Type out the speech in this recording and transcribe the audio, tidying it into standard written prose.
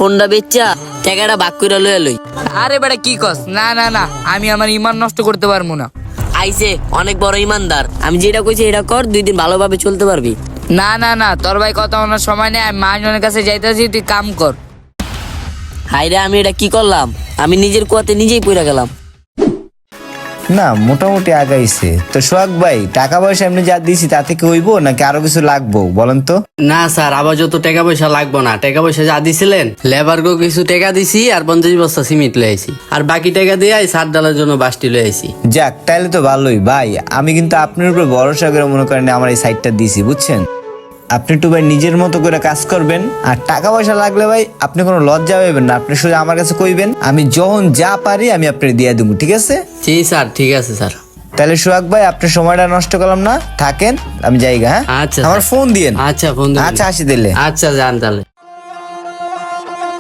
ফোনটা বেচা টাকাটা ভাগ করে লইয়া লই। আরে বেটা কি কস? না না না, আমি আমার ইমান নষ্ট করতে পারবো না। আইছে অনেক বড় ইমানদার, আমি যেটা কইছি এটা কর, 2 দিন ভালোভাবে চলতে পারবি। না না না, তোর ভাই কথা ওনার সময় নেই, আমি মহাজনের কাছে যাইতেছি, তুই কাম কর। হাইরে আমি এটা কি করলাম, আমি নিজের কুয়াতে নিজেই পড়ে গেলাম। না মোটামুটি আগাইছে তো। সোহাগ ভাই টাকা পয়সা এমনি যা দিছি তা থেকে হইবো নাকি আরো কিছু লাগবো বলেন তো? না স্যার, আবার যত টাকা পয়সা লাগবো না। টাকা পয়সা যা দিছিলেন, লেবারকে কিছু টাকা দিছি আর 50 বস্তা সিমেন্ট লয়ে আইছি, আর বাকি টাকা দিয়ে সার ডালার জন্য বাসটি লয়ে আইছি। যাক তাহলে তো ভালোই ভাই। আমি কিন্তু আপনার উপরে ভরসা করে মনে করেন আমার এই সাইডটা দিছি, বুঝছেন? আপনি একটু ভাই নিজের মতো করে কাজ করবেন, আর টাকা পয়সা লাগলে ভাই আপনি কোনো লজ্জা পাবেন না, আপনি শুধু আমার কাছে কইবেন, আমি যখন যা পারি আমি আপনাকে দিয়ে দেবো, ঠিক আছে? জি স্যার, ঠিক আছে স্যার। তাহলে সোহাগ ভাই আপনার সময়টা নষ্ট করলাম না, থাকেন, আমি যাই গা, হ্যাঁ? আচ্ছা আমার স্যার। ফোন দিয়েন। আচ্ছা ফোন দিবেন। আচ্ছা আসি দিলে। আচ্ছা যান তাহলে।